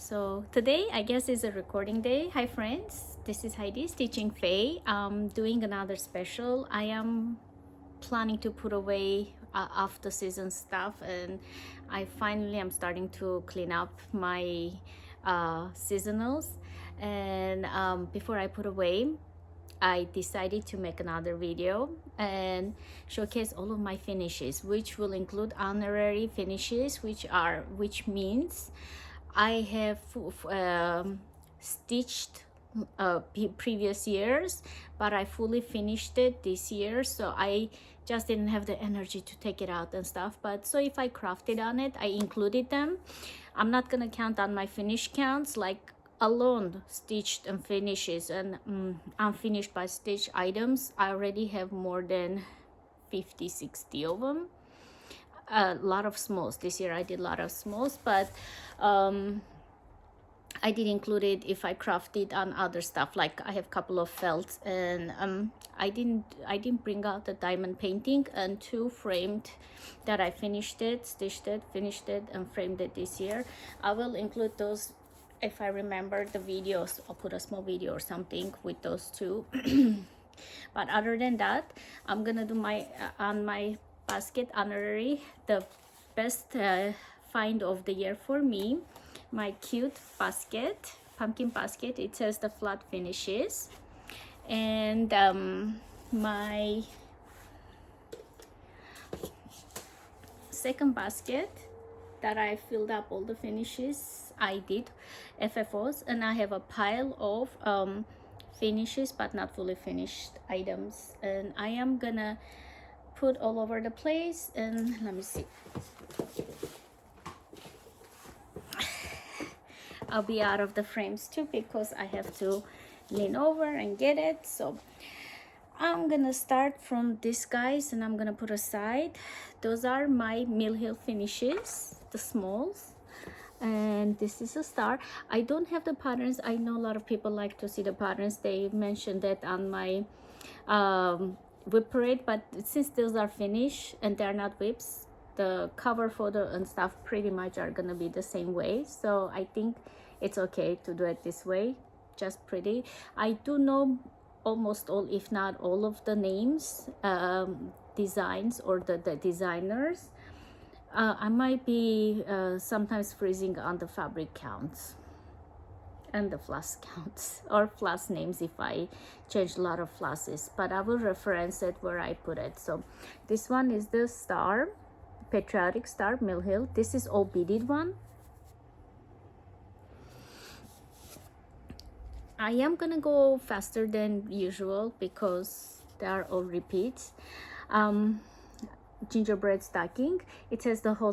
So today I guess is a recording day. Hi friends, this is Heidi Stitching Faye. I'm doing another special. I am planning to put away after season stuff, and I finally am starting to clean up my seasonals. And before I put away, I decided to make another video and showcase all of my finishes, which will include honorary finishes, which means I have stitched previous years, but I fully finished it this year, so I just didn't have the energy to take it out and stuff. But so if I crafted on it, I included them. I'm not gonna count on my finish counts, like alone stitched and finishes and unfinished by stitch items. I already have more than 50-60 of them. A lot of smalls this year. I did a lot of smalls, but I did include it if I crafted on other stuff. Like I have a couple of felts, and I didn't bring out the diamond painting, and two framed that I finished it, stitched it, finished it, and framed it this year. I will include those if I remember the videos. I'll put a small video or something with those two. But other than that, I'm gonna do my on my basket honorary, the best find of the year for me, my cute basket, pumpkin basket. It says the flat finishes. And my second basket that I filled up all the finishes, I did FFOs, and I have a pile of finishes but not fully finished items, and I am gonna put all over the place. And let me see, I'll be out of the frames too because I have to lean over and get it. So I'm gonna start from these guys, and I'm gonna put aside. Those are my Mill Hill finishes, the smalls, and this is a star. I don't have the patterns. I know a lot of people like to see the patterns. They mentioned that on my whip parade, but since those are finished and they're not whips, the cover photo and stuff pretty much are gonna be the same way, so I think it's okay to do it this way, just pretty. I do know almost all, if not all, of the names, designs, or the designers. I might be sometimes freezing on the fabric counts and the floss counts or floss names if I change a lot of flosses, but I will reference it where I put it. So this one is the star, patriotic star, Mill Hill. This is all beaded one. I am gonna go faster than usual because they are all repeats. Gingerbread stocking. It says the whole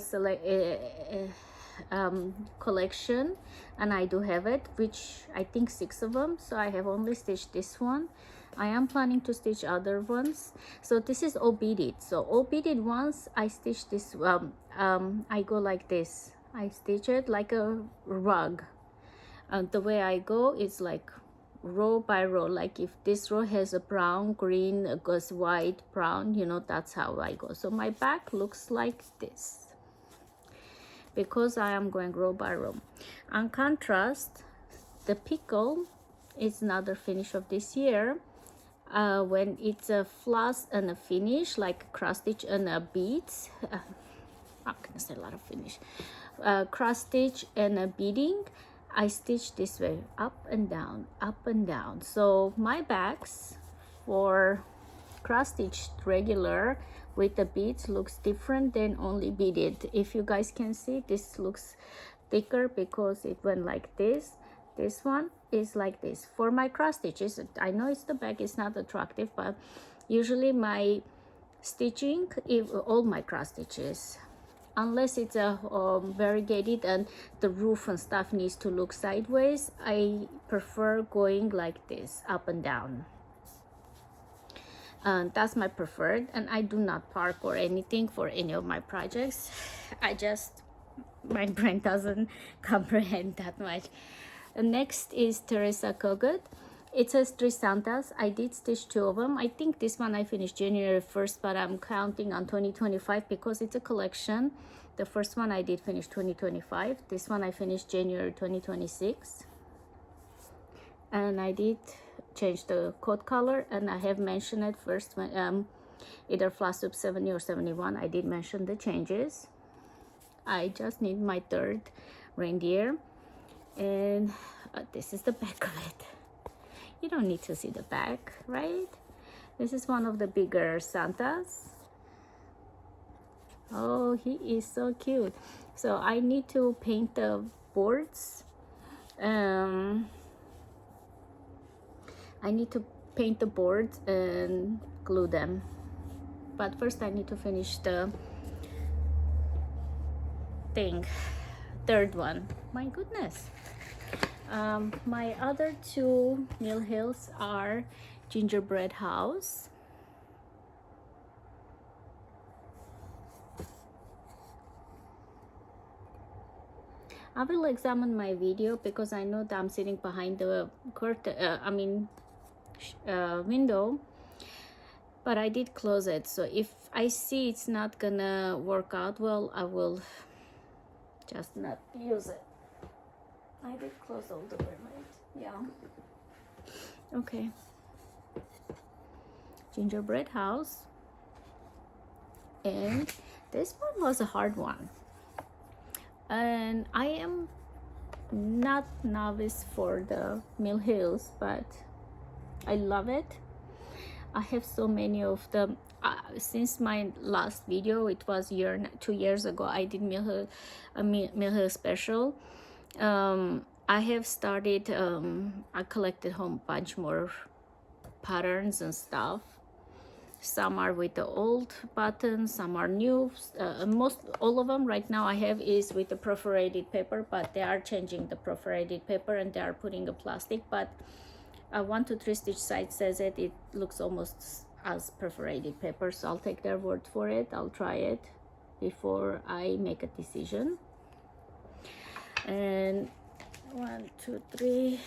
collection, and I do have it, which I think 6 of them, so I have only stitched this one. I am planning to stitch other ones. So this is all beaded. So all beaded ones, I stitch this. I go like this. I stitch it like a rug. The way I go is like row by row. Like if this row has a brown, green, goes white, brown, you know, that's how I go. So my back looks like this because I am going row by row. On contrast, the pickle is another finish of this year. When it's a floss and a finish, like cross stitch and a beads, I'm gonna say a lot of finish, cross stitch and a beading, I stitch this way, up and down, up and down. So my backs for cross stitch regular with the beads looks different than only beaded. If you guys can see, this looks thicker because it went like this. This one is like this. For my cross stitches, I know it's the back is not attractive, but usually my stitching, all my cross stitches, unless it's a variegated and the roof and stuff needs to look sideways, I prefer going like this, up and down. That's my preferred, and I do not park or anything for any of my projects. My brain doesn't comprehend that much. Next is Teresa Kogut. it says 3 Santas. I did stitch 2 of them. I think this one I finished January 1st, but I'm counting on 2025 because it's a collection. The first one I did finish 2025. This one I finished January 2026. And I did change the coat color, and I have mentioned it first when either Flosstube 70 or 71. I did mention the changes. I just need my 3rd reindeer, and this is the back of it. You don't need to see the back, right? This is one of the bigger Santas. Oh, he is so cute. So I need to paint the boards. I need to paint the boards and glue them. But first I need to finish the thing. 3rd one. My goodness. My other 2 Mill Hills are Gingerbread House. I will examine my video because I know that I'm sitting behind the curtain, window, but I did close it. So if I see it's not gonna work out well, I will just not use it. I did close all the way, right? Yeah. Okay. Gingerbread House. And this one was a hard one. And I am not novice for the Mill Hills, but I love it. I have so many of them. Since my last video, it was 2 years ago, I did Mill Hill special. I have started, I collected a bunch more patterns and stuff. Some are with the old buttons, some are new. All of them right now I have is with the perforated paper, but they are changing the perforated paper and they are putting a plastic. But 1 to 3 stitch site says it looks almost as perforated paper, so I'll take their word for it. I'll try it before I make a decision. And 1, 2, 3.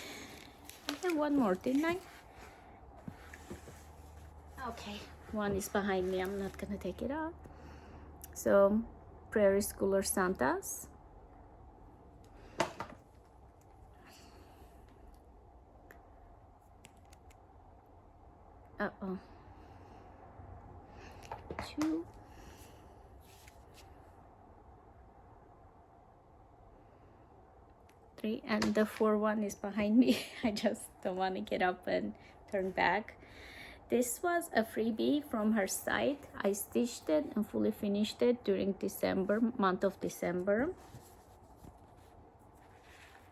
I have one more, didn't I? Okay, one is behind me. I'm not gonna take it out. So, Prairie Schooler Santas. Uh-oh. 2. And the 4 one is behind me. I just don't want to get up and turn back. This was a freebie from her site. I stitched it and fully finished it during month of December.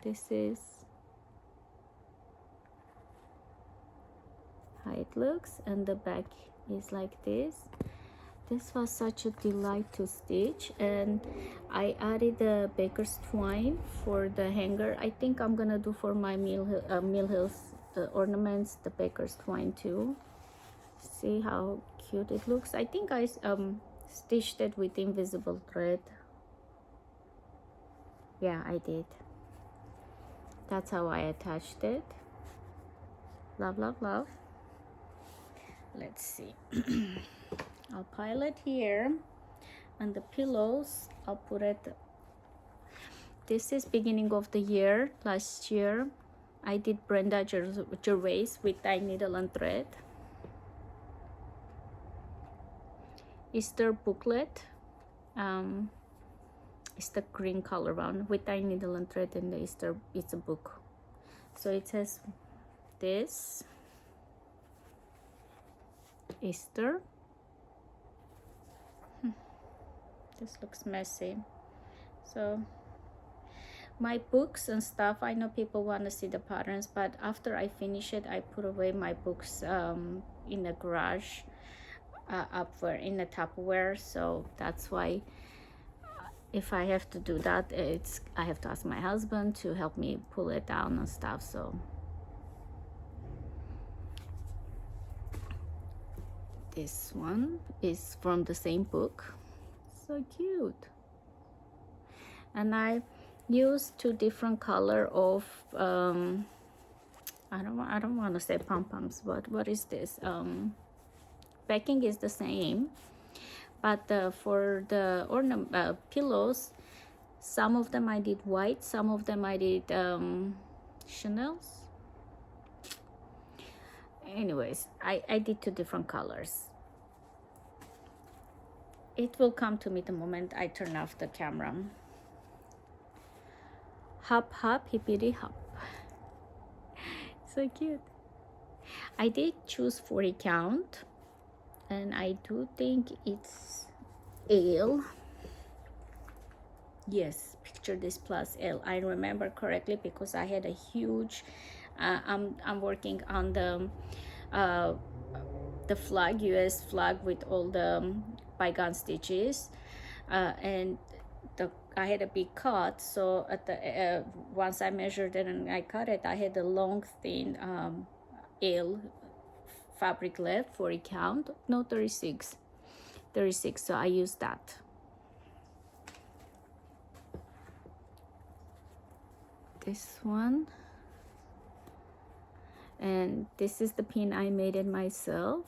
This is how it looks, and the back is like this. This was such a delight to stitch, and I added the baker's twine for the hanger. I think I'm gonna do for my Mill Hills ornaments the baker's twine too. See how cute it looks. I think I stitched it with invisible thread. Yeah, I did. That's how I attached it. Love, love, love. Let's see. I'll pile it here, and the pillows I'll put it. This is beginning of the year. Last year I did Brenda Gervais with dye needle and thread. Easter booklet. It's the green color one with dye needle and thread, and the Easter, it's a book. So it says this Easter. This looks messy. So my books and stuff, I know people want to see the patterns, but after I finish it, I put away my books in the garage, in the Tupperware. So that's why if I have to do that, I have to ask my husband to help me pull it down and stuff. So this one is from the same book. So cute. And I used 2 different color of I don't want to say pom-poms, but what is this? Backing is the same, but for the ornament pillows, some of them I did white, some of them I did Chanel's. Anyways, I did 2 different colors. It will come to me the moment I turn off the camera. Hop hop hippity hop. So cute. I did choose 40 count, and I do think it's L. Yes, picture this plus L. I remember correctly because I had a huge I'm working on the flag, US flag, with all the bygone stitches, and I had a big cut, so at the once I measured it and I cut it, I had a long thin L fabric left, 40 count, no, 36, so I used that. This one, and this is the pin I made it myself.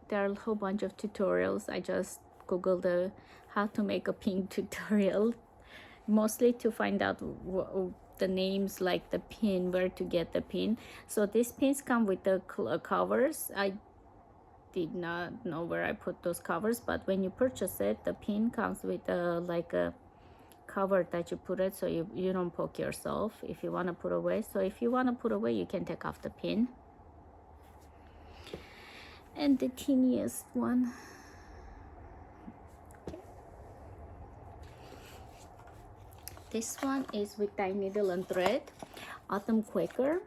There are a whole bunch of tutorials. I just googled the how to make a pin tutorial, mostly to find out the names, like the pin, where to get the pin. So these pins come with the covers. I did not know where I put those covers, but when you purchase it, the pin comes with like a cover that you put it so you don't poke yourself if you want to put away. So if you want to put away, you can take off the pin. And the teeniest one, okay. This one is with dye needle and thread, Autumn Quaker,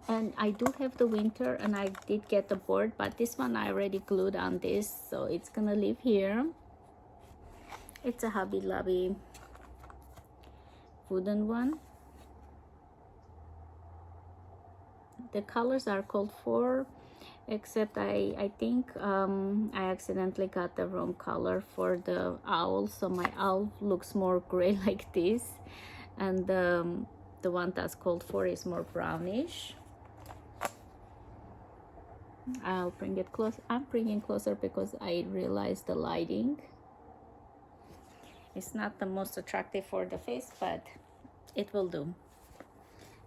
and I do have the winter, and I did get the board, but this one I already glued on this, so it's gonna live here. It's a Hobby Lobby wooden one. The colors are called for, except I think I accidentally got the wrong color for the owl, so my owl looks more gray like this, and the one that's called for is more brownish. I'll bring it close. I'm bringing closer because I realized the lighting. It's not the most attractive for the face, but it will do.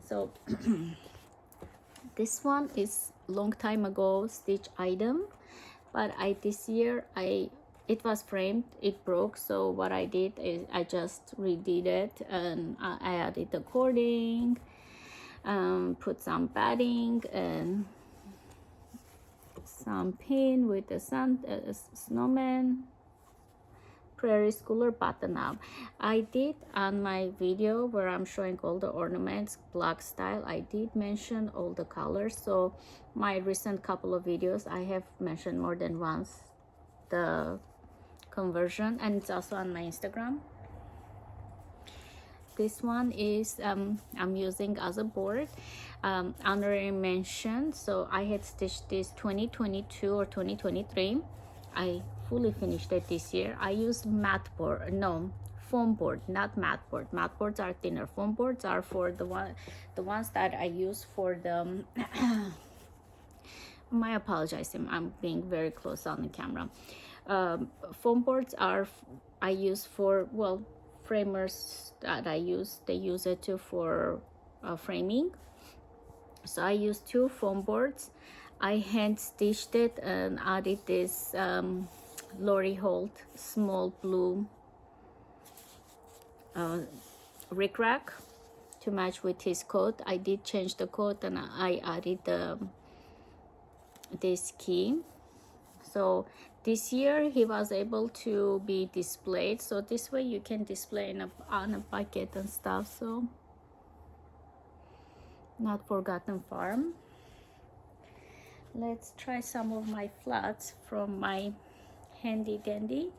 So this one is long time ago stitch item, but this year it was framed, it broke, so what I did is I just redid it, and I added the cording, put some padding and some pin with the snowman, Prairie Schooler button up. I did on my video where I'm showing all the ornaments block style, I did mention all the colors. So my recent couple of videos, I have mentioned more than once the conversion, and it's also on my Instagram. This one is I'm using as a board, honorary mention. So I had stitched this 2022 or 2023. I fully finished it this year. I used matte board, no, foam board, not matte board. Matte boards are thinner. Foam boards are for the ones that I use for the my apologies, I'm being very close on the camera. Foam boards are I use for, well, framers that I use, they use it too for framing. So I used 2 foam boards. I hand stitched it and added this Lori Holt small blue rickrack to match with his coat. I did change the coat, and I added this key. So this year he was able to be displayed, so this way you can display on a bucket and stuff. So not Forgotten Farm. Let's try some of my flats from my handy dandy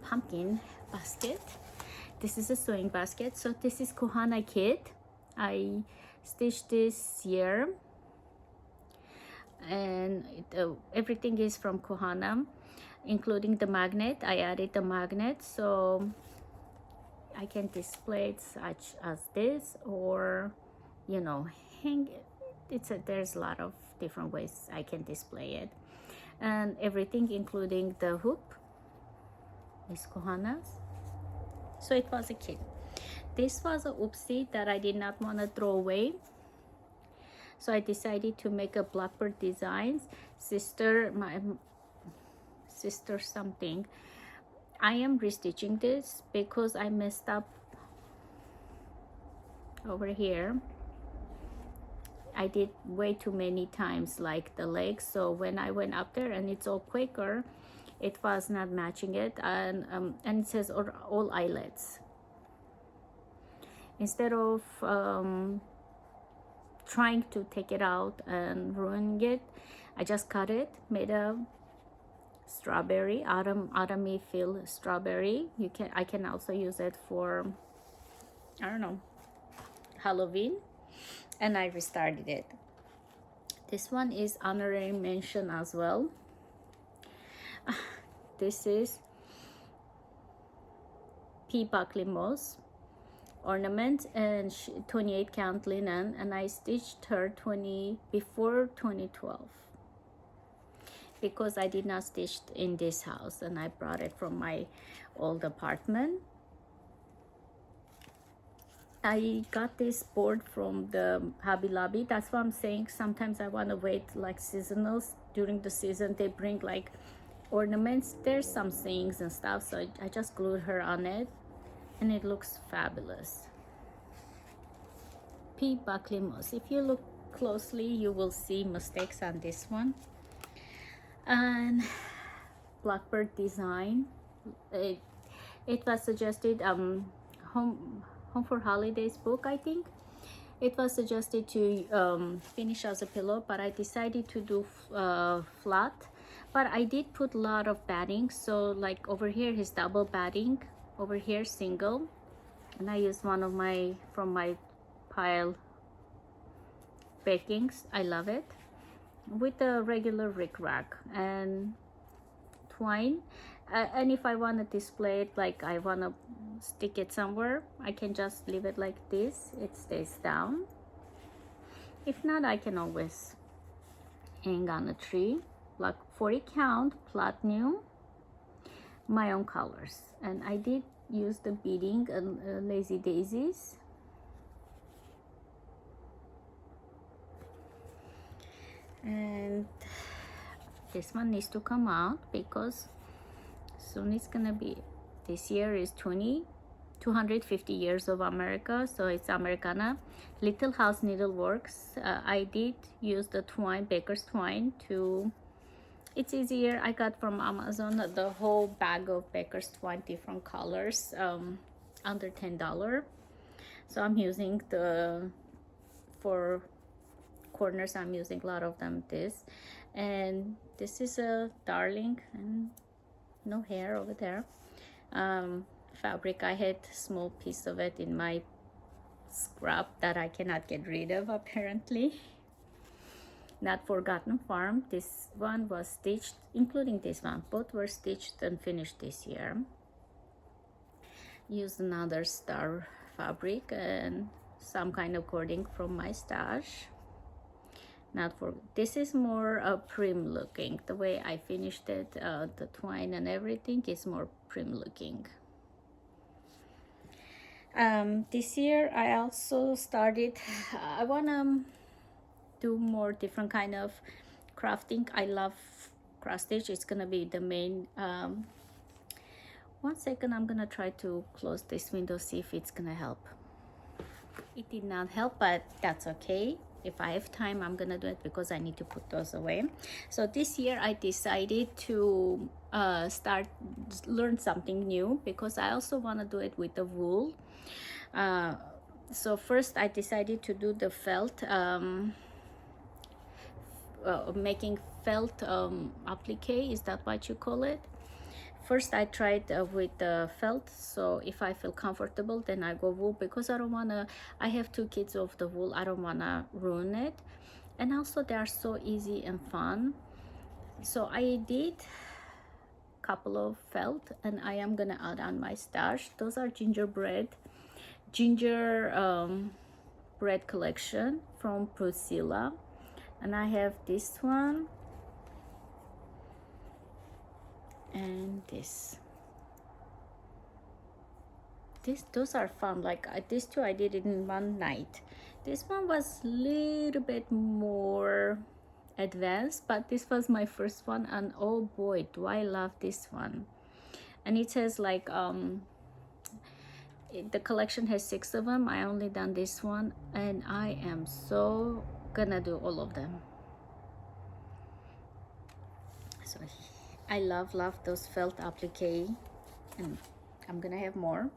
pumpkin basket. This is a sewing basket. So this is Kohana kit. I stitched this year. and everything is from Kohana, including the magnet. I added the magnet so I can display it such as this, or you know, hang it. There's a lot of different ways I can display it, and everything including the hoop is Kohana's. So it was a kit. This was a oopsie that I did not want to throw away, so I decided to make a blackbird designs. My sister something. I am restitching this because I messed up over here. I did way too many times like the legs, so when I went up there and it's all Quaker, it was not matching it, and it says all eyelets. Instead of trying to take it out and ruining it, I just cut it, made a strawberry, autumny feel strawberry. I can also use it for, I don't know, Halloween, and I restarted it. This one is honorary mention as well. This is P. Buckley Moss ornament and 28 count linen, and I stitched her before 2012 because I did not stitch in this house and I brought it from my old apartment. I got this board from the Hobby Lobby. That's what I'm saying. Sometimes I want to wait like seasonals. During the season they bring like ornaments. There's some things and stuff, so I just glued her on it and it looks fabulous. P. Buckley Moss. If you look closely you will see mistakes on this one. And blackbird design, it was suggested home for holidays book, I think. It was suggested to finish as a pillow, but I decided to do flat. But I did put a lot of batting, so like over here is double batting, over here single, and I used one of from my pile bakings. I love it, with a regular rickrack and twine. And if I want to display it, like I want to stick it somewhere, I can just leave it like this, it stays down. If not, I can always hang on a tree. Like 40 count platinum, my own colors, and I did use the beading and lazy daisies. And this one needs to come out because soon it's gonna be, this year is 250 years of America, so it's Americana. Little House Needleworks. I did use the twine, baker's twine, to it's easier. I got from Amazon the whole bag of baker's twine, different colors, under $10. So I'm using for corners, I'm using a lot of them this, and this is a darling, and no hair over there, fabric. I had small piece of it in my scrap that I cannot get rid of apparently. Not Forgotten Farm. This one was stitched, including this one, both were stitched and finished this year. Used another star fabric and some kind of cording from my stash. Not for this is more prim looking. The way I finished it, the twine and everything is more prim looking. This year I also started, I wanna do more different kind of crafting. I love cross stitch. It's gonna be the main. 1 second, I'm gonna try to close this window, see if it's gonna help. It did not help, but that's okay. If I have time, I'm gonna do it because I need to put those away. So this year I decided to learn something new because I also want to do it with the wool. So first I decided to do the felt, making felt applique. Is that what you call it? First I tried with the felt, so if I feel comfortable then I go wool, because I don't want to, I have 2 kids of the wool, I don't want to ruin it. and also they are so easy and fun. So I did couple of felt, and I am gonna add on my stash. Those are gingerbread bread collection from Priscilla, and I have this one and this. Those are fun. Like these two I did it in one night. This one was a little bit more advanced, but this was my first one, and oh boy, do I love this one. And it says like the collection has 6 of them. I only done this one, and I am so gonna do all of them. So I love those felt applique, and I'm gonna have more.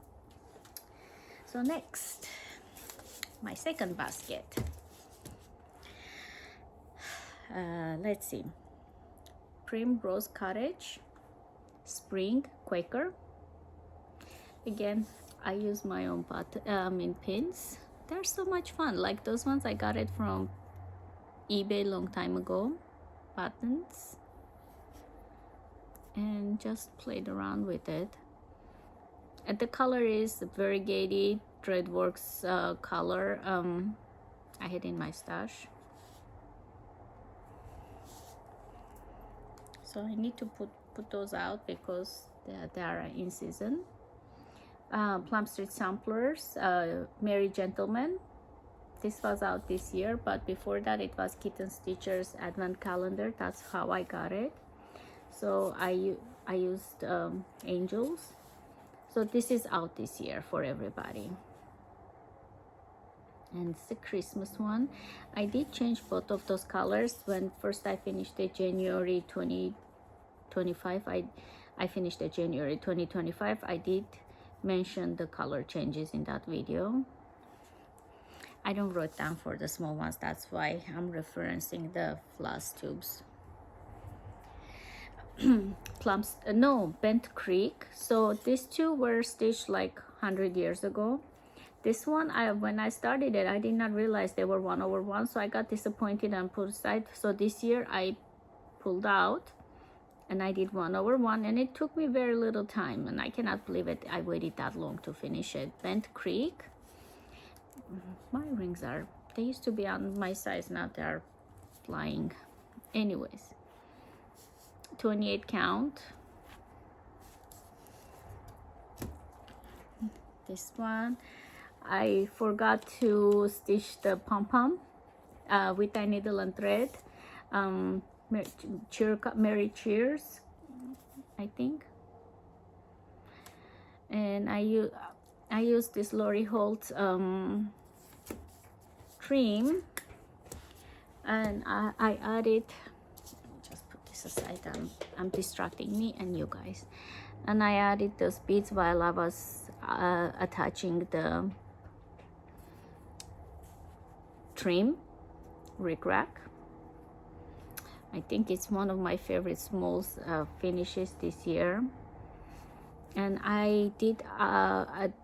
So next, my second basket. Let's see, Primrose Cottage Spring Quaker. Again, I use my own pins. They're so much fun. Like those ones I got it from eBay long time ago, buttons, and just played around with it. And the color is variegated threadworks color. I had in my stash, so I need to put those out because they are in season. Plum Street Samplers, Merry Gentleman. This was out this year, but before that it was Kitten Stitcher's Advent Calendar. That's how I got it. So I used Angels. So this is out this year for everybody. And it's the Christmas one. I did change both of those colors when first I finished it January 2025. I finished it January 2025. I did mention the color changes in that video. I don't write down for the small ones, that's why I'm referencing the Flosstubes. Bent Creek. So these two were stitched like 100 years ago. This one, when I started it, I did not realize they were 1/1, so I got disappointed and put aside. So this year I pulled out and I did 1/1, and it took me very little time, and I cannot believe it. I waited that long to finish it. Bent Creek. My rings they used to be on my size, now they are flying. Anyways, 28 count. This one, I forgot to stitch the pom-pom with a needle and thread. Merry Cheers, I think. And I used this Lori Holt trim, and I added, just put this aside, I'm distracting me and you guys, and I added those beads while I was attaching the trim rickrack. I think it's one of my favorite smalls finishes this year. And I did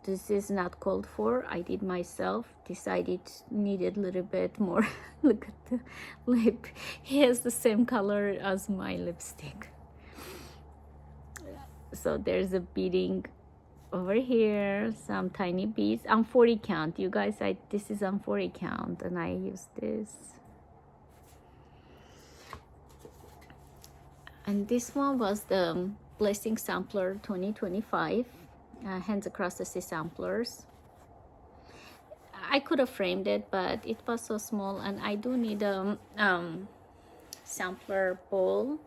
this is not called for, I did myself, decided needed a little bit more. Look at the lip, he has the same color as my lipstick. So there's a beading over here, some tiny beads on 40 count, you guys. This is on 40 count, and I use this. And this one was the Blessing Sampler 2025, Hands Across the Sea Samplers. I could have framed it, but it was so small, and I do need a sampler bowl,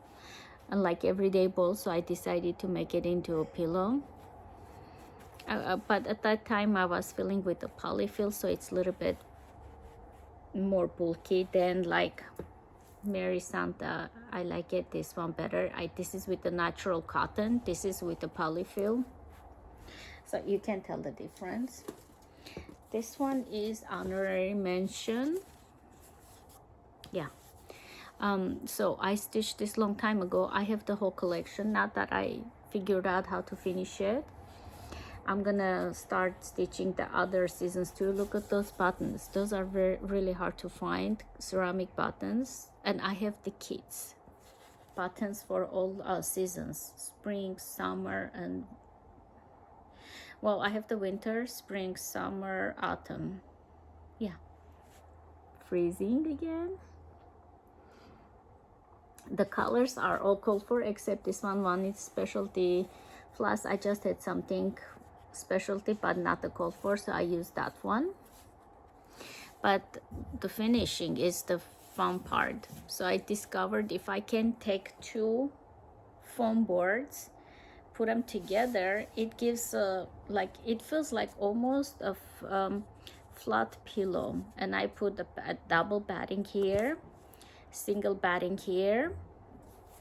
like everyday bowl, so I decided to make it into a pillow. But at that time I was filling with the polyfill, so it's a little bit more bulky than like Mary Santa. I like it this one better. This is with the natural cotton, this is with the polyfill, so you can tell the difference. This one is honorary mention. Yeah. So I stitched this long time ago. I have the whole collection, not that I figured out how to finish it. I'm gonna start stitching the other seasons too. Look at those buttons. Those are really hard to find, ceramic buttons. And I have the kits, buttons for all seasons, spring, summer, and well, I have the winter, spring, summer, autumn. Yeah, freezing again. The colors are all called for except this one is specialty. Plus I just had something specialty but not the called for, so I used that one. But the finishing is the fun part. So I discovered if I can take two foam boards, put them together, it gives like, it feels like almost a flat pillow. And I put a double batting here, single batting here,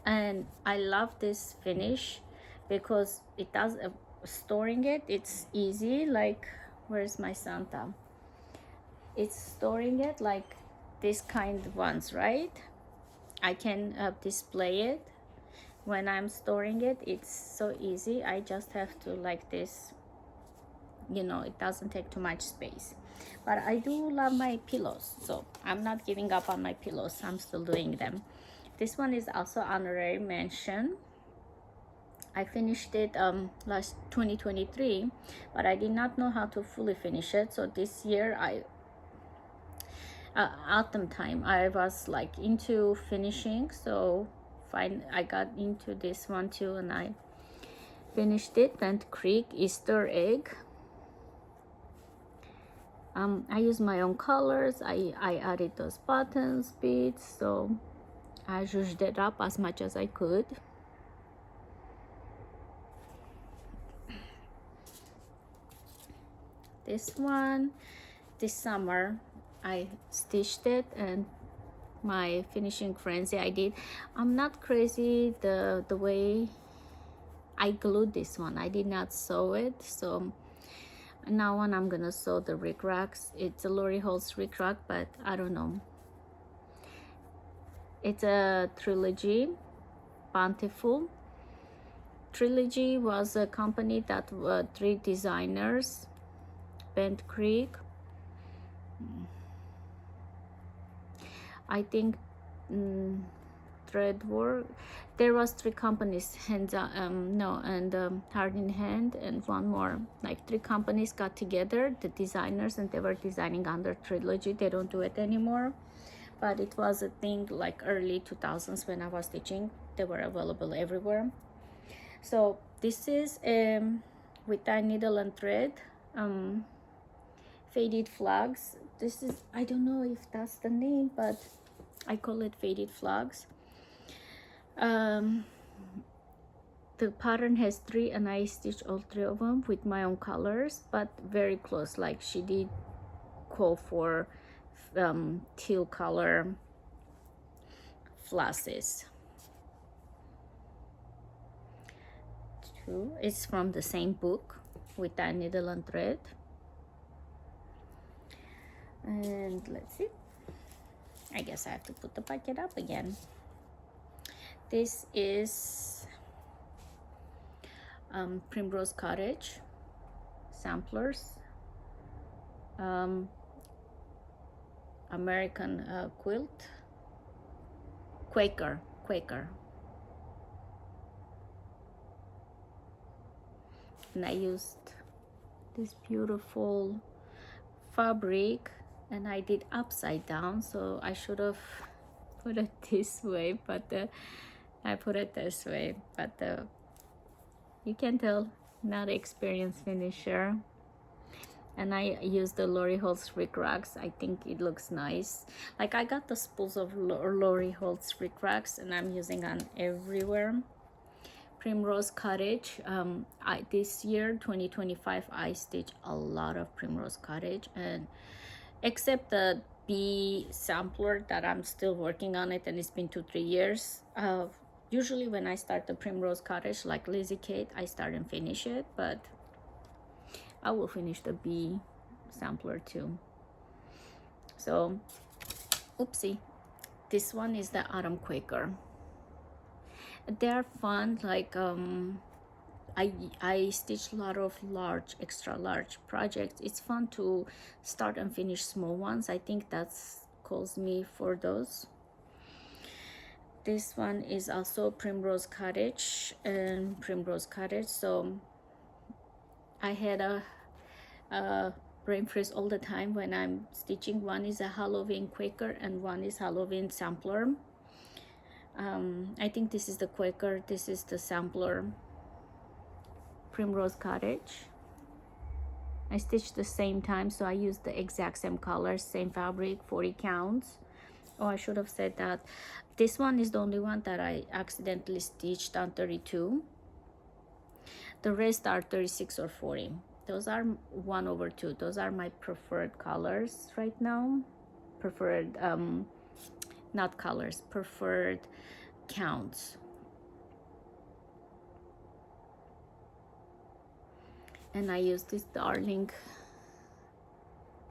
and I love this finish because it does storing it, it's easy. Like, where's my Santa? It's storing it like this kind of ones, right? I can display it when I'm storing it. It's so easy. I just have to like this, you know, it doesn't take too much space. But I do love my pillows, so I'm not giving up on my pillows. I'm still doing them. This one is also honorary mention. I finished it last 2023, but I did not know how to fully finish it. So this year, autumn time, I was like into finishing. So fine, I got into this one too, and I finished it. Bent Creek Easter egg. I use my own colors. I added those buttons, beads, so I zhuzhed it up as much as I could. This one, this summer, I stitched it, and my finishing frenzy I did. I'm not crazy the way I glued this one. I did not sew it, so now on I'm gonna sew the rickracks. It's a Lori Holt's rickrack, but I don't know. It's a Trilogy, Bountiful. Trilogy was a company that were 3 designers. Bent Creek, I think, Threadwork. There was 3 companies, Hard in Hand, and one more. Like 3 companies got together, the designers, and they were designing under Trilogy. They don't do it anymore, but it was a thing like early 2000s when I was teaching. They were available everywhere. So this is with that needle and thread, faded flags. This is, I don't know if that's the name, but I call it faded flags. The pattern has 3, and I stitched all 3 of them with my own colors, but very close. Like, she did call for teal color flosses. It's from the same book, with that needle and thread. And let's see, I guess I have to put the packet up again. This is Primrose Cottage samplers, American quilt, Quaker. And I used this beautiful fabric, and I did upside down, so I should have put it this way, but I put it this way. But you can tell, not experienced finisher. And I used the Lori Holt's rickracks. I think it looks nice. Like, I got the spools of Lori Holt's rickracks, and I'm using on everywhere. Primrose Cottage. This year, 2025, I stitched a lot of Primrose Cottage, and except the B sampler that I'm still working on it, and it's been 2-3 years. Usually when I start the Primrose Cottage, like Lizzie Kate, I start and finish it, but I will finish the B sampler too. So, oopsie, this one is the Autumn Quaker. They're fun. Like, I stitch a lot of large, extra large projects. It's fun to start and finish small ones. I think that's calls me for those. This one is also Primrose Cottage and Primrose Cottage. So I had a brain freeze all the time when I'm stitching. One is a Halloween Quaker and one is Halloween Sampler. I think this is the Quaker, this is the Sampler. Primrose Cottage. I stitched the same time, so I used the exact same colors, same fabric, 40 counts. Oh, I should have said that. This one is the only one that I accidentally stitched on 32. The rest are 36 or 40. Those are 1/2. Those are my preferred colors right now. Preferred, not colors, preferred counts. And I use this darling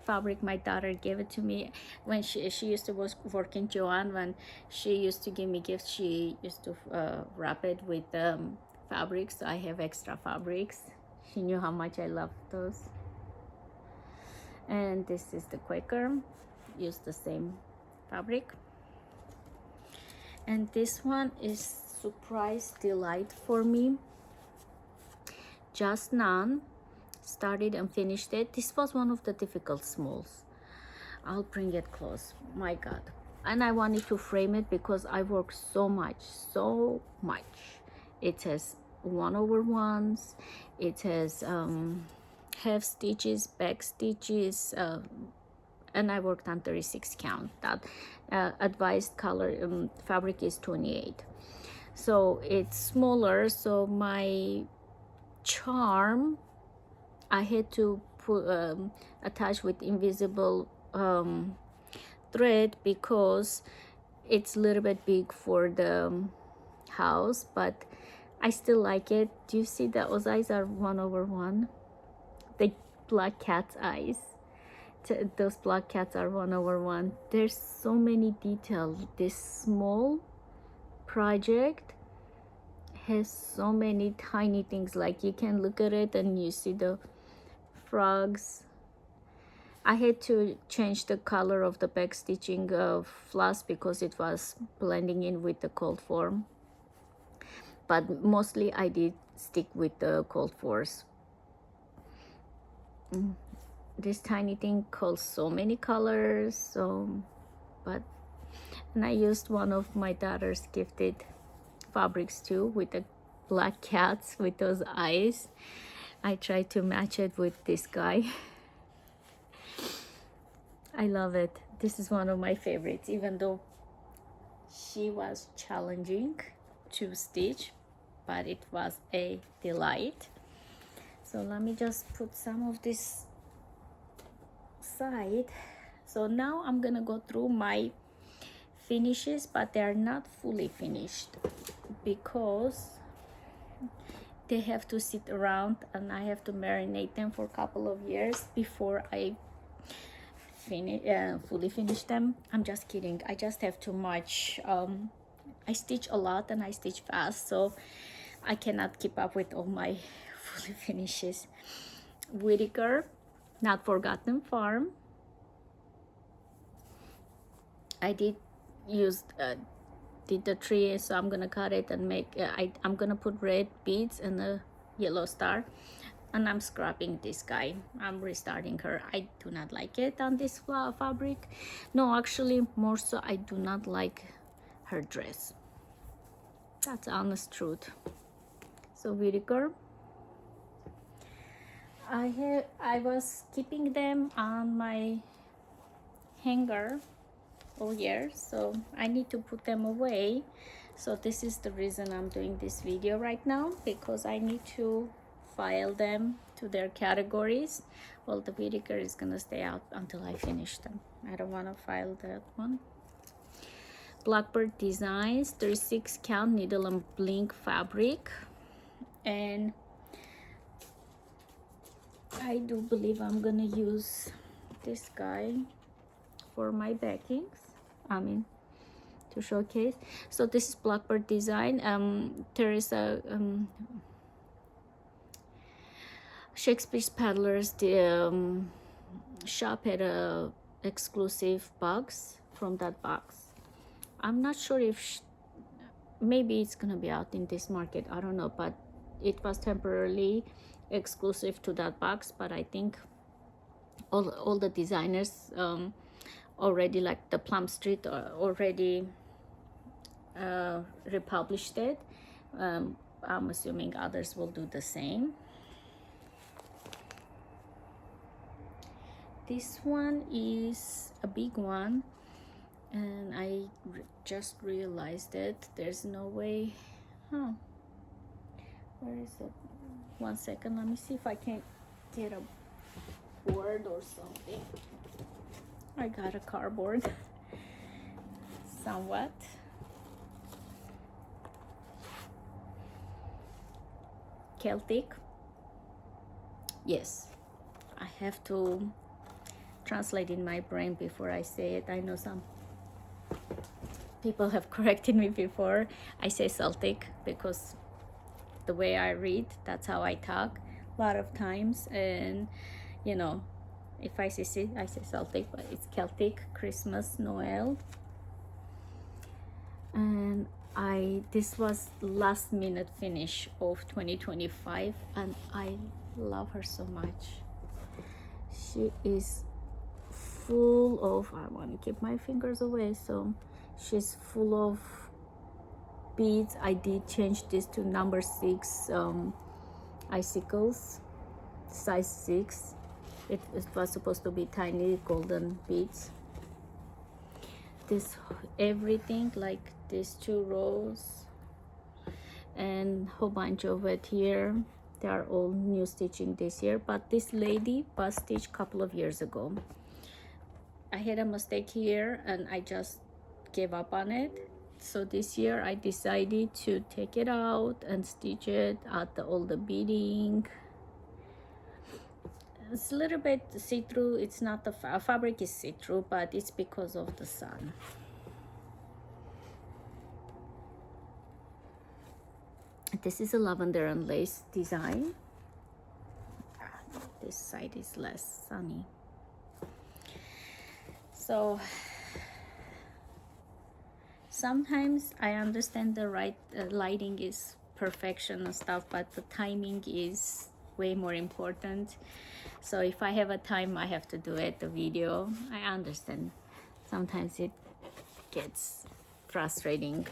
fabric. My daughter gave it to me when she used to work in Joanne. When she used to give me gifts, she used to wrap it with fabrics. So I have extra fabrics. She knew how much I love those. And this is the Quaker. Use the same fabric. And this one is Surprise Delight for me. Just None. Started and finished it. This was one of the difficult smalls. I'll bring it close. My God. And I wanted to frame it because I work so much. It has 1/1s. It has half stitches, back stitches, and I worked on 36 count. That advised color fabric is 28. So it's smaller. So my charm, I had to put attach with invisible thread because it's a little bit big for the house, but I still like it. Do you see that those eyes are 1/1? The black cat's eyes. Those black cats are 1/1. There's so many details. This small project has so many tiny things. Like you can look at it and you see the frogs. I had to change the color of the back stitching floss because it was blending in with the cold form, but mostly I did stick with the cold force. This tiny thing calls so many colors. So and I used one of my daughter's gifted fabrics too, with the black cats with those eyes. I tried to match it with this guy. I love it. This is one of my favorites, even though she was challenging to stitch, but it was a delight. So let me just put some of this aside. So now I'm gonna go through my finishes, but they are not fully finished because they have to sit around and I have to marinate them for a couple of years before I fully finish them. I'm just kidding. I just have too much. I stitch a lot and I stitch fast, so I cannot keep up with all my fully finishes. Whitaker, Not Forgotten Farm. I did use did the tree, so I'm gonna cut it and make I'm gonna put red beads and a yellow star, and I'm scrapping this guy. I'm restarting her. I do not like it on this fabric. No, actually more so I do not like her dress. That's honest truth. So Whitaker, I was keeping them on my hanger all year, so I need to put them away. So this is the reason I'm doing this video right now, because I need to file them to their categories. Well, the Whitaker is gonna stay out until I finish them. I don't want to file that one. Blackbird Designs, 36 count needle and blink fabric, and I do believe I'm gonna use this guy for my backings, to showcase. So this is Blackbird Design, Teresa Shakespeare's Peddlers, the shop had a exclusive box from that box. I'm not sure if maybe it's gonna be out in this market, I don't know, but it was temporarily exclusive to that box. But I think all the designers already, like the Plum Street, already republished it. I'm assuming others will do the same. This one is a big one, and I just realized it. There's no way. Huh? Where is it? 1 second. Let me see if I can get a board or something. I got a cardboard. Somewhat. Celtic. Yes, I have to translate in my brain before I say it. I know some people have corrected me before. I say Celtic because the way I read, that's how I talk a lot of times. And you know, if I say Celtic, but it's Celtic, Christmas, Noel. And this was last minute finish of 2025, and I love her so much. She is full of, I want to keep my fingers away, so she's full of beads. I did change this to number 6 icicles, size 6. It was supposed to be tiny golden beads. This everything, like these 2 rows and whole bunch of it here, they are all new stitching this year. But this lady was stitched a couple of years ago. I had a mistake here and I just gave up on it. So this year I decided to take it out and stitch it, add all the beading. It's a little bit see-through. It's not the fabric is see-through, but it's because of the sun. This is a lavender and lace design. This side is less sunny. So sometimes I understand the lighting is perfection and stuff, but the timing is way more important. So if I have a time, I have to do it, the video. I understand sometimes it gets frustrating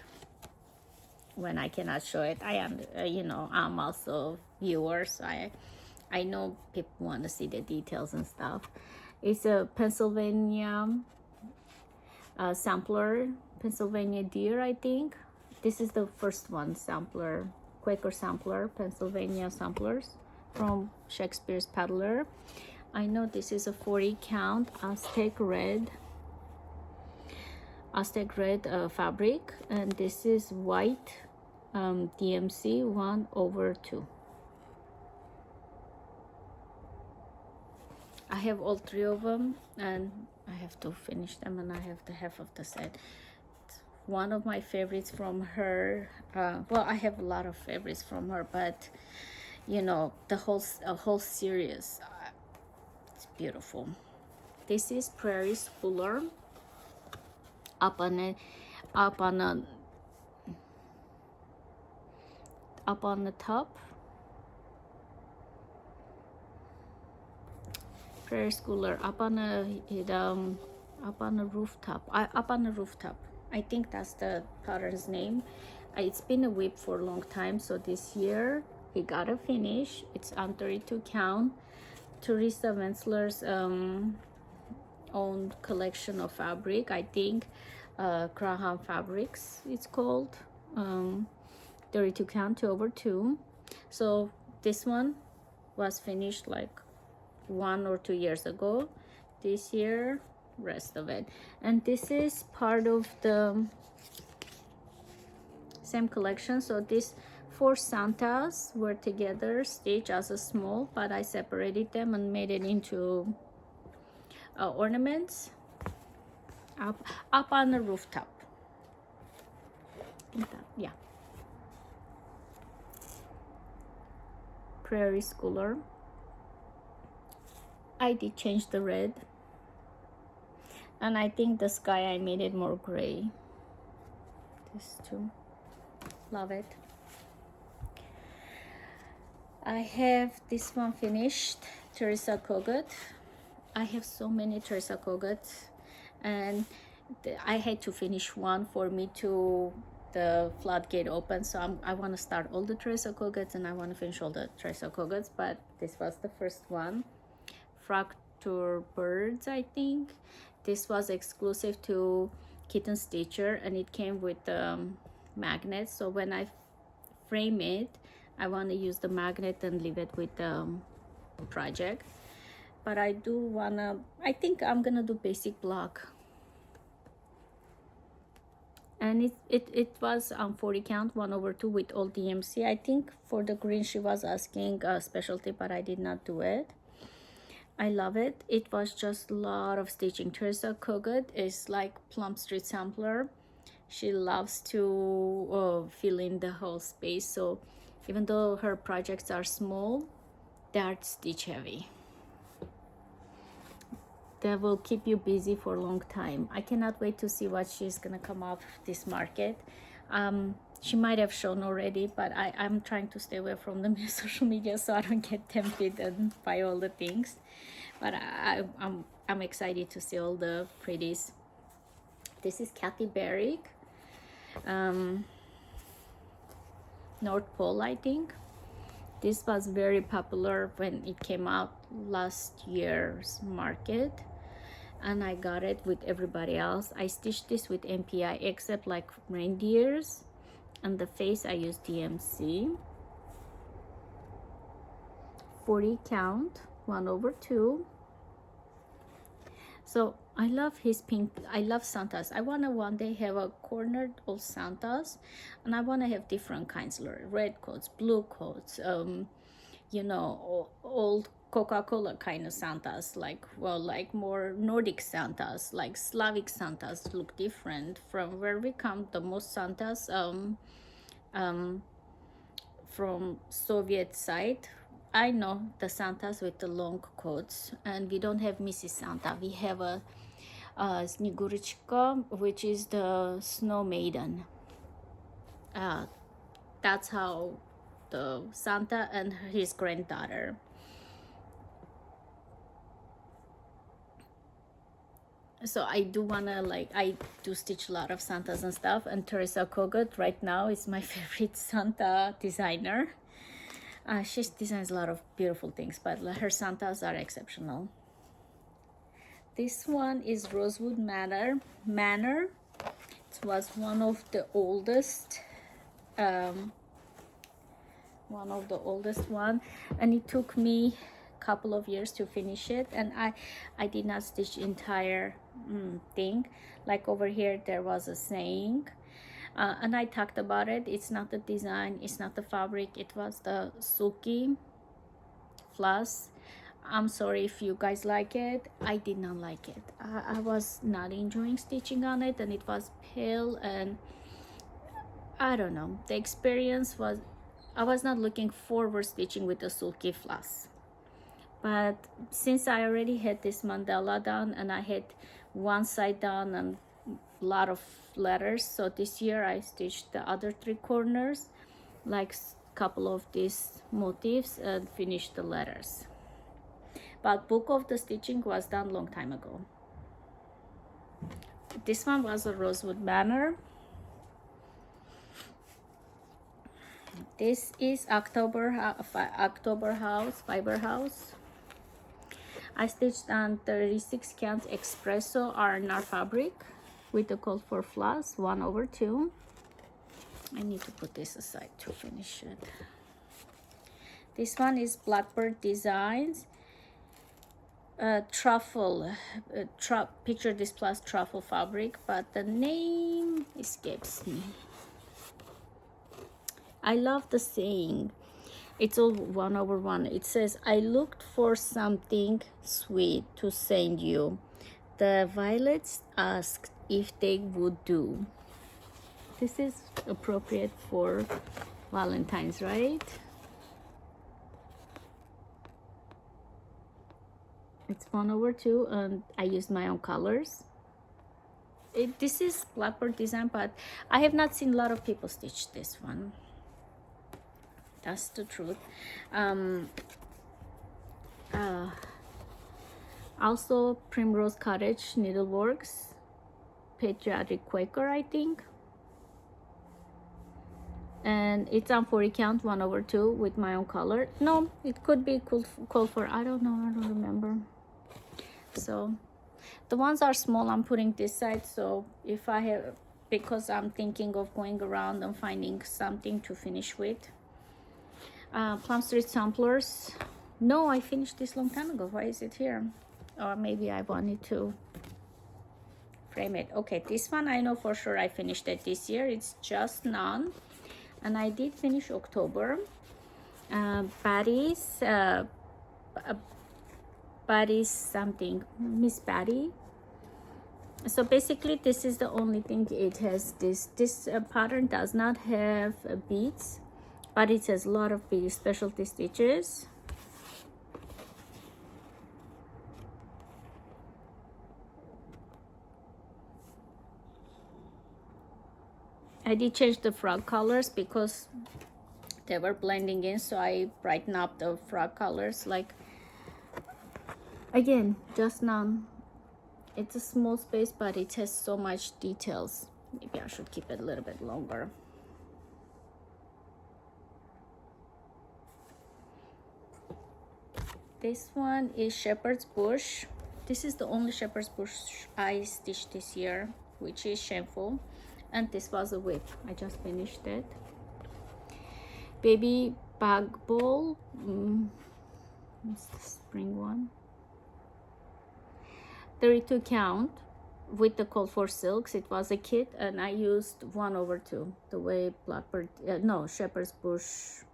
when I cannot show it. I am, you know, I'm also viewer, so I know people want to see the details and stuff. It's a Pennsylvania sampler, Pennsylvania deer, I think. This is the first one, sampler, Quaker sampler, Pennsylvania samplers from Shakespeare's Peddler. I know this is a 40 count Aztec red fabric, and this is white DMC 1/2. I have all 3 of them, and I have to finish them, and I have the half of the set. It's one of my favorites from her. Well, I have a lot of favorites from her, but you know, the whole series, it's beautiful. This is Prairie Schooler. Up on the top. Prairie Schooler up on a rooftop. Up on the rooftop. I think that's the pattern's name. It's been a whip for a long time, so this year he got a finish. It's on 32 count. Teresa Wenzler's own collection of fabric. I think Graham Fabrics it's called. 32 count 2/2. So this one was finished like 1 or 2 years ago. This year, rest of it. And this is part of the same collection. So these 4 Santas were together stitched as a small, but I separated them and made it into ornaments up on the rooftop. Yeah. Prairie Schooler. I did change the red, and I think the sky I made it more gray. This too, love it. I have this one finished, Teresa Kogut. I have so many Teresa Kogut, and I had to finish one for me to the floodgate open. So I want to start all the Teresa Koguts, and I want to finish all the Teresa Koguts, but this was the first one. Fracture Birds, I think. This was exclusive to Kitten Stitcher, and it came with magnets. So when I frame it, I want to use the magnet and leave it with the project. But I do wanna, I think I'm gonna do basic block. And it was 40 count, 1/2 with all DMC. I think for the green she was asking a specialty, but I did not do it. I love it. It was just a lot of stitching. Teresa Kogut is like Plum Street sampler. She loves to fill in the whole space. So even though her projects are small, they are stitch heavy. That will keep you busy for a long time. I cannot wait to see what she's gonna come off this market. She might have shown already, but I'm trying to stay away from the social media so I don't get tempted and buy all the things. But I'm excited to see all the pretties. This is Kathy Barrick, North Pole, I think. This was very popular when it came out last year's market, and I got it with everybody else. I stitched this with MPI except like reindeers, and the face I used DMC. 40 count, 1/2. So I love his pink. I love Santas. I want to one day have a cornered old Santas, and I want to have different kinds, red coats, blue coats, you know, old Coca-Cola kind of Santas, like, well, like more Nordic Santas, like Slavic Santas look different from where we come. The most Santas from Soviet side, I know the Santas with the long coats, and we don't have Mrs. Santa. We have a Snegurichka, which is the snow maiden. That's how the Santa and his granddaughter. So I do wanna, like, I do stitch a lot of Santas and stuff, and Teresa Kogut right now is my favorite Santa designer. She designs a lot of beautiful things, but her Santas are exceptional. This one is Rosewood Manor. It was one of the oldest, and it took me a couple of years to finish it, and I did not stitch entire thing. Like over here there was a saying, and I talked about it. It's not the design, it's not the fabric, it was the sulky floss. I'm sorry if you guys like it. I did not like it. I was not enjoying stitching on it, and it was pale, and I don't know, the experience was, I was not looking forward stitching with the sulky floss. But since I already had this mandala done, and I had one side done and a lot of letters, so this year I stitched the other 3 corners, like a couple of these motifs, and finished the letters. But bulk of the stitching was done long time ago. This one was a Rosewood Manor. This is October House, Fiber House. I stitched on 36 count espresso R&R fabric with the call for floss, 1/2. I need to put this aside to finish it. This one is Blackbird Designs. Truffle, picture this plus truffle fabric, but the name escapes me. I love the saying. It's all 1/1. It says, I looked for something sweet to send you. The violets asked if they would do. This is appropriate for Valentine's, right? It's 1/2, and I used my own colors. This is blackbird design, but I have not seen a lot of people stitch this one. That's the truth. Also Primrose Cottage Needleworks, Patriotic Quaker, I think. And it's on 40 count, 1/2 with my own color. No, it could be called for, I don't know, I don't remember. So the ones are small, I'm putting this side. So if I have, because I'm thinking of going around and finding something to finish with. Plum Street Samplers. No, I finished this long time ago. Why is it here? Or maybe I wanted to frame it. Okay, this one I know for sure I finished it this year. It's Just None, and I did finish October. Patty's something, Miss Patty. So basically this is the only thing it has. This pattern does not have beads, but it has a lot of beads, specialty stitches. I did change the frog colors because they were blending in, so I brighten up the frog colors. Like, again, Just None. It's a small space, but it has so much details. Maybe I should keep it a little bit longer. This one is Shepherd's Bush. This is the only Shepherd's Bush I stitched this year, which is shameful. And this was a whip. I just finished it. Baby Bag Ball. It's the spring one. 32 count with the call for silks. It was a kit, and I used 1/2. The way Blackbird, no, Shepherd's Bush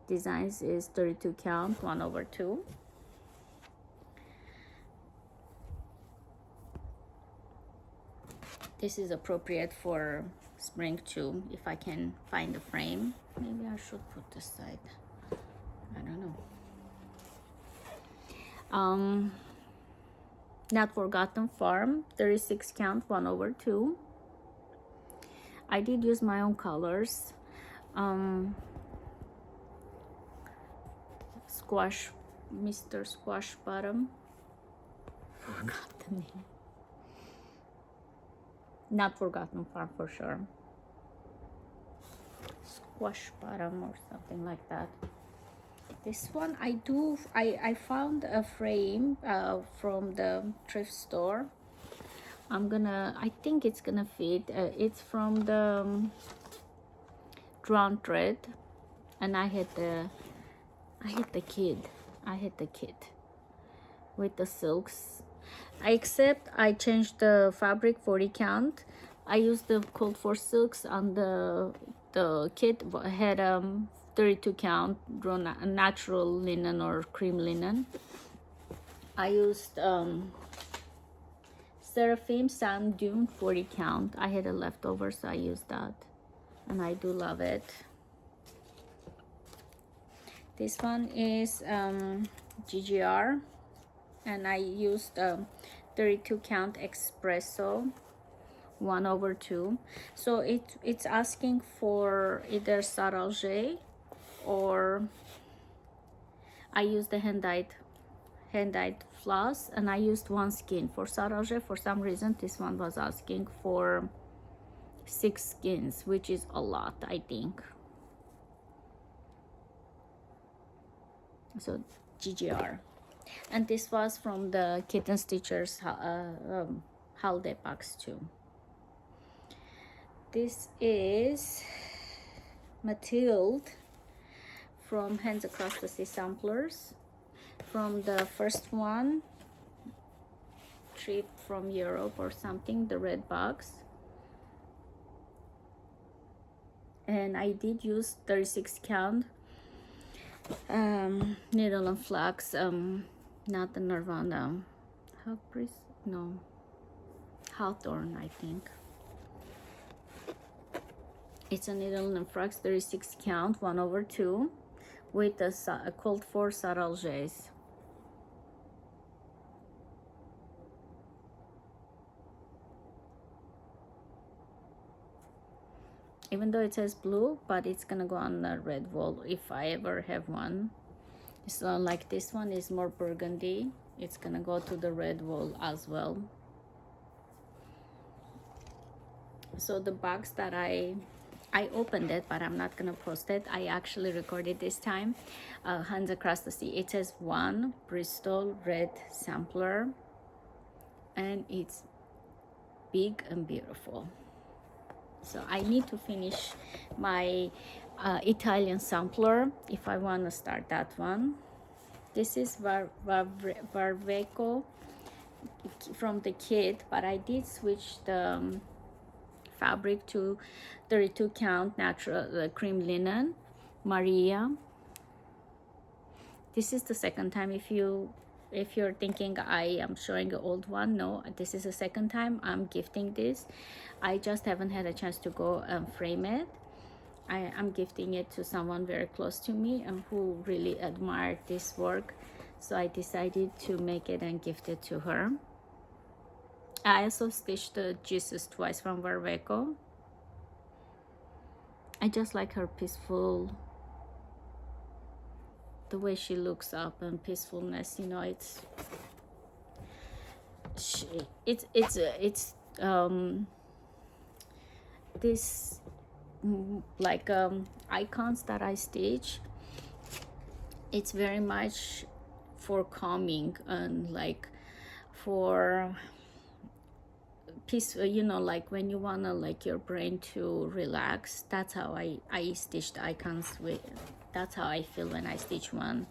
designs is 32 count, 1/2. This is appropriate for spring too, if I can find the frame. Maybe I should put this side. I don't know. Not Forgotten Farm, 36 count, 1/2. I did use my own colors. Mr. Squash Bottom. Forgot the name. Not Forgotten Farm for sure. Squash Bottom or something like that. This one I found a frame from the thrift store. I think it's gonna fit. It's from the Drawn Thread, and I had the kit with the silks. Except I changed the fabric 40 count. I used the called for silks on the kit. Had 32 count drawn natural linen or cream linen. I used Seraphim Sand Dune 40 count. I had a leftover, so I used that, and I do love it. This one is GGR, and I used 32 count espresso, 1/2. So it's asking for either saralge, or I used the hand-dyed floss, and I used one skein. For saralge, for some reason this one was asking for 6 skeins, which is a lot, I think. So GGR. And this was from the Kitten Stitchers holiday box too. This is Mathilde from Hands Across the Sea Samplers. From the first one, trip from Europe or something, the red box. And I did use 36 count needle and flax, not the Nirvana, Hawthorne, I think. It's a needle and flax, 36 count, 1/2, with a called for saralges. even though it says blue, but it's gonna go on the red wool if I ever have one. So like this one is more burgundy, it's gonna go to the red wool as well. So the box that I opened it, but I'm not gonna post it. I actually recorded this time. Hands Across the Sea. It says 1 Bristol red sampler, and it's big and beautiful. So I need to finish my Italian sampler if I want to start that one. This is Varveco from the kit, but I did switch the fabric to 32 count natural cream linen Maria. This is the second time. If you're thinking I am showing an old one, no, this is the second time I'm gifting this. I just haven't had a chance to go and frame it. I'm gifting it to someone very close to me and who really admired this work, so I decided to make it and gift it to her. I also stitched the Jesus twice from Varveco. I just like her peaceful, the way she looks up, and peacefulness, you know, it's this like icons that I stitch, it's very much for calming and like for peace, you know, like when you wanna like your brain to relax. That's how I stitched icons with. That's how I feel when I stitch one.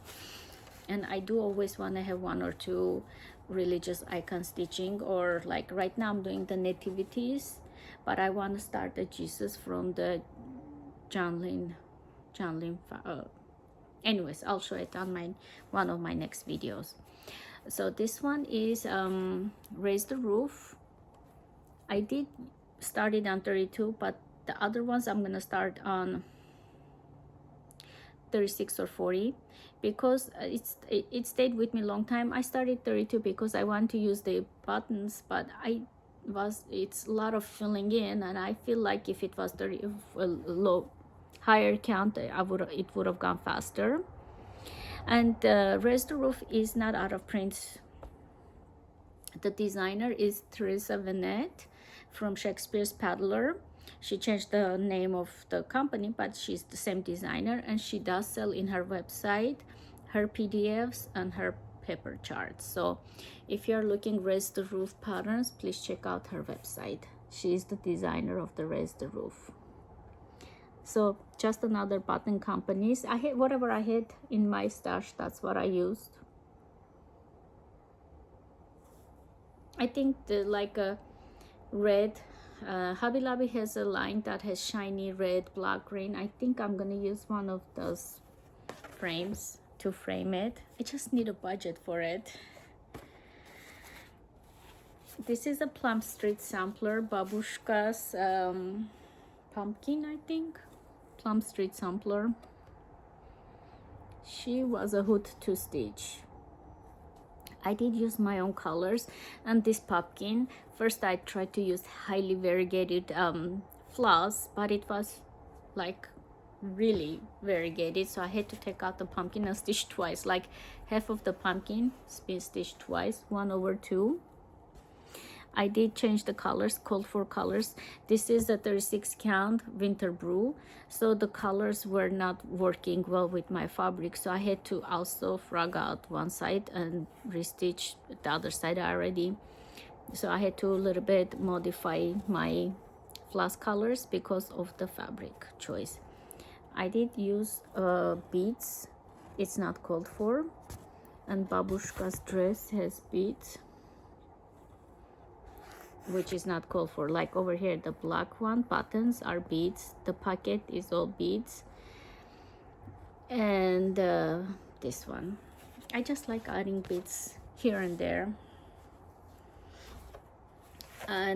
And I do always want to have 1 or 2 religious icon stitching, or like right now I'm doing the nativities, but I want to start the Jesus from the John Lynn anyways, I'll show it on one of my next videos. So this one is Raise the Roof. I did start it on 32, but the other ones I'm gonna start on 36 or 40 because it stayed with me a long time. I started 32 because I want to use the buttons, but it's a lot of filling in, and I feel like if it was 30 higher count, it would have gone faster. And Raise the Roof is not out of print. The designer is Teresa Kogut from Shakespeare's Peddler. She changed the name of the company, but she's the same designer, and she does sell in her website her PDFs and her paper charts. So if you're looking Raise the Roof patterns, please check out her website. She is the designer of the Raise the Roof. So just another button companies. I had whatever I had in my stash, that's what I used. I think like a red, Hobby Lobby has a line that has shiny red, black, green. I think I'm gonna use one of those frames to frame it. I just need a budget for it. This is a Plum Street sampler, Babushka's pumpkin, I think. Plum Street sampler. She was a hoot to stitch. I did use my own colors, and this pumpkin, first I tried to use highly variegated floss, but it was like really variegated, so I had to take out the pumpkin and stitch twice, like half of the pumpkin been stitched twice, 1/2. I did change the colors, called for colors. This is a 36 count winter brew, so the colors were not working well with my fabric, so I had to also frog out one side and restitch the other side already. So I had to a little bit modify my floss colors because of the fabric choice. I did use beads. It's not called for, and Babushka's dress has beads, which is not called for. Like over here, the black one buttons are beads, the pocket is all beads, and this one, I just like adding beads here and there.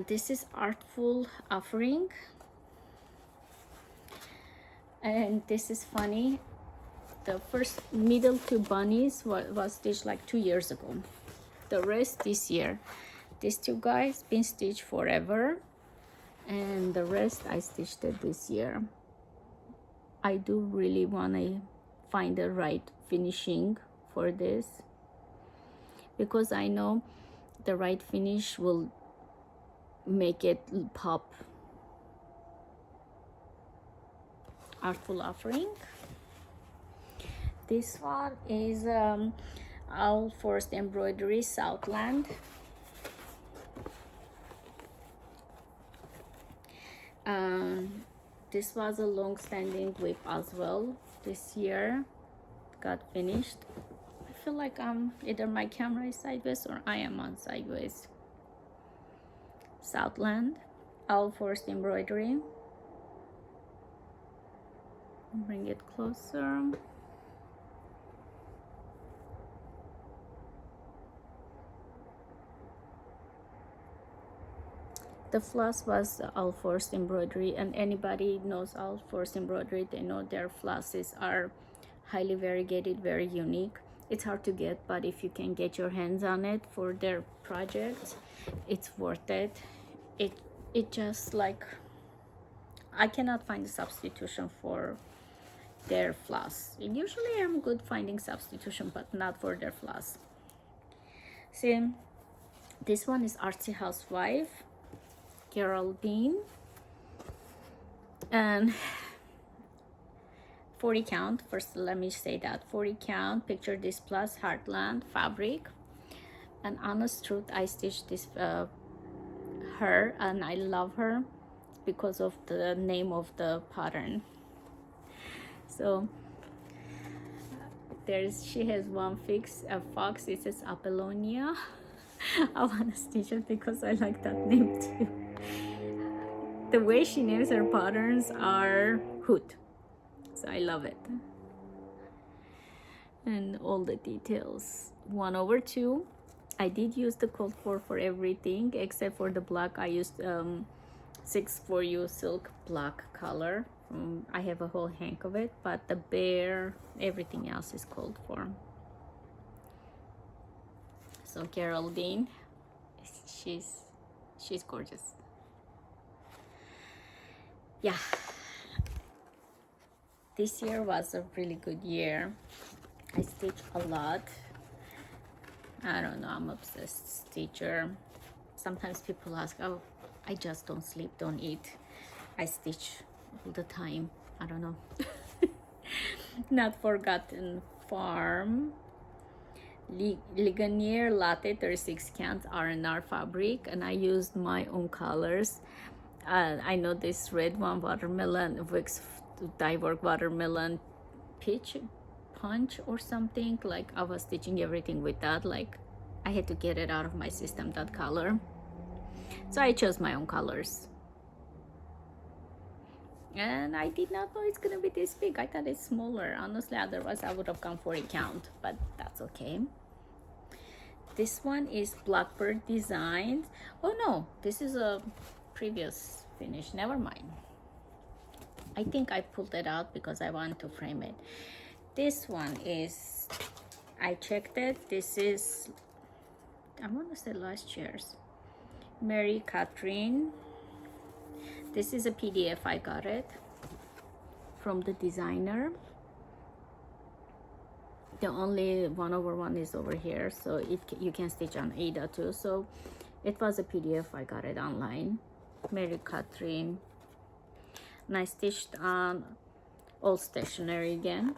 This is Artful Offering, and this is funny. The first middle 2 bunnies was stitched like 2 years ago, the rest this year. These 2 guys been stitched forever, and the rest I stitched it this year. I do really want to find the right finishing for this, because I know the right finish will make it pop. Artful Offering. This one is All Forced Embroidery Southland. This was a long-standing whip as well. This year got finished. I feel like either my camera is sideways or I am on sideways. Southland, All Forced Embroidery. Bring it closer. The floss was All Forced Embroidery, and anybody knows All Forced Embroidery, they know their flosses are highly variegated, very unique. It's hard to get, but if you can get your hands on it for their projects, it's worth it. It just like, I cannot find a substitution for their floss. Usually I'm good finding substitution, but not for their floss. See, this one is Artsy Housewife, Geraldine, and 40 count. First, let me say that 40 count picture this plus Heartland fabric. And honest truth, I stitched this her, and I love her because of the name of the pattern. So she has one a fox. It says Apollonia. I want to stitch it because I like that name too. The way she names her patterns are hoot, so I love it. And all the details. 1/2. I did use the cold for everything except for the black. I used 6 4U silk black color. I have a whole hank of it, but the bear, everything else is cold for. So Geraldine, she's gorgeous. Yeah, this year was a really good year. I stitched a lot. I don't know, I'm obsessed stitcher. Sometimes people ask, oh, I just don't sleep, don't eat. I stitch all the time. I don't know. Not Forgotten Farm, Ligonier Latte 36 count R&R fabric, and I used my own colors. I know this red one, watermelon, Wix dye work watermelon peach punch or something. Like I was stitching everything with that. Like I had to get it out of my system, that color. So I chose my own colors. And I did not know it's gonna be this big. I thought it's smaller. Honestly, otherwise I would have gone 40 count, but that's okay. This one is Blackbird Designs. Oh no, this is a previous finish. Never mind. I think I pulled it out because I want to frame it. This one is, I checked it. This is, I want to say last year's Mary Catherine. This is a PDF. I got it from the designer. The only 1/1 is over here, so you can stitch on Ada too. So it was a PDF. I got it online. Mary Catherine. And I stitched on Old Stationery again.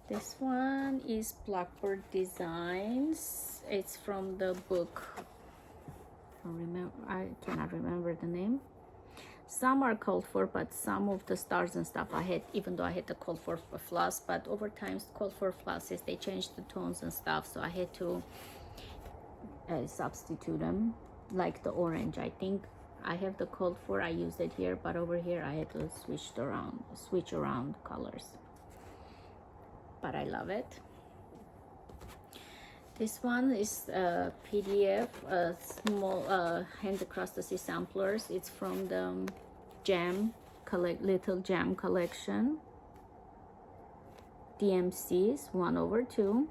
This one is Blackbird Designs. It's from the book. I cannot remember the name. Some are called for, but some of the stars and stuff I had, even though I had the called for floss, but over time called for flosses, they changed the tones and stuff, so I had to substitute them. Like the orange, I think I have the called for, I used it here, but over here I had to switch around colors. But I love it. This one is a PDF, a small hand-crusted samplers. It's from the Little Jam collection. DMCs 1/2,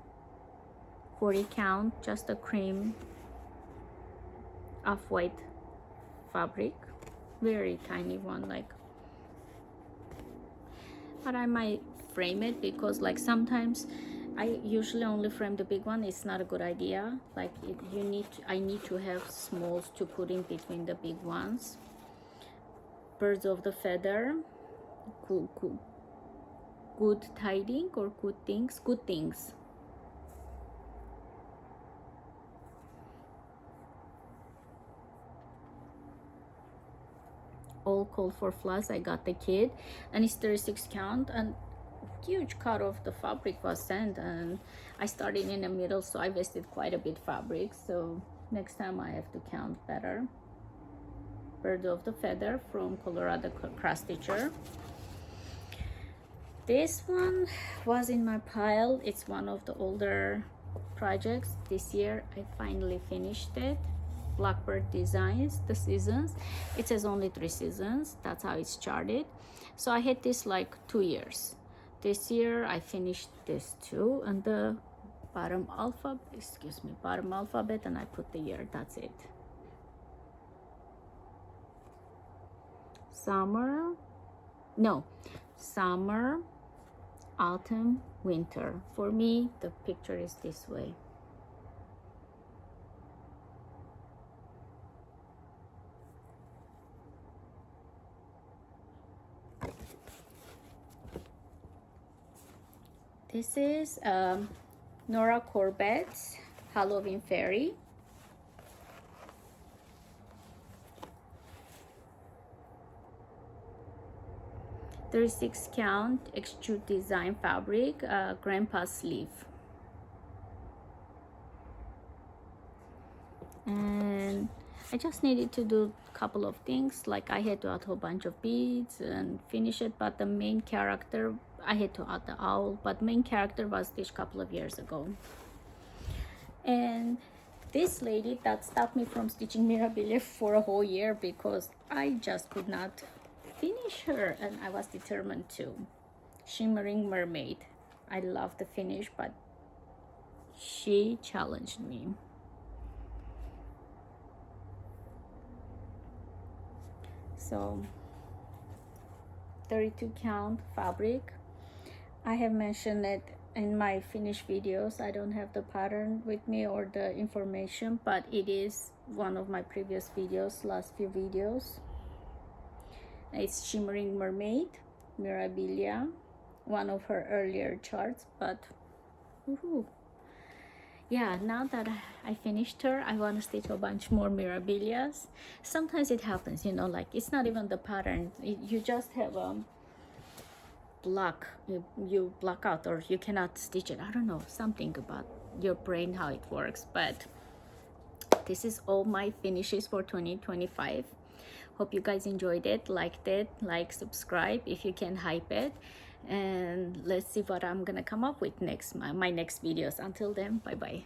40 count, just a cream off-white fabric, very tiny one, like, but I might frame it because like sometimes I usually only frame the big one. It's not a good idea. Like I need to have smalls to put in between the big ones. Birds of the feather, good tiding or good things. All called for floss. I got the kit, and it's 36 count, and huge cut of the fabric was sent, and I started in the middle, so I wasted quite a bit fabric. So next time I have to count better. Bird of the feather from Colorado cross stitcher. This one was in my pile. It's one of the older projects. This year I finally finished it. Blackbird Designs, the seasons. It says only 3 seasons. That's how it's charted. So I had this like 2 years. This year I finished this too, and the bottom alphabet, and I put the year. That's it. Summer, autumn, winter. For me, the picture is this way. This is Nora Corbett's Halloween Fairy. .36 count extrude design fabric, grandpa's sleeve. And I just needed to do a couple of things, like I had to add a whole bunch of beads and finish it, but the main character, I had to add the owl, but main character was stitched a couple of years ago. And this lady that stopped me from stitching Mirabilia for a whole year because I just could not finish her, and I was determined to. Shimmering Mermaid. I love the finish, but she challenged me. So 32 count fabric. I have mentioned it in my finished videos. I don't have the pattern with me or the information, but it is one of my previous videos, last few videos. It's Shimmering Mermaid, Mirabilia, one of her earlier charts, but yeah, now that I finished her, I want to stitch a bunch more Mirabilias. Sometimes it happens, you know, like it's not even the pattern. You just have a block, you block out, or you cannot stitch it. I don't know, something about your brain, how it works. But this is all my finishes for 2025. Hope you guys enjoyed it, liked it, subscribe if you can, hype it, and let's see what I'm gonna come up with next, my next videos. Until then, bye bye.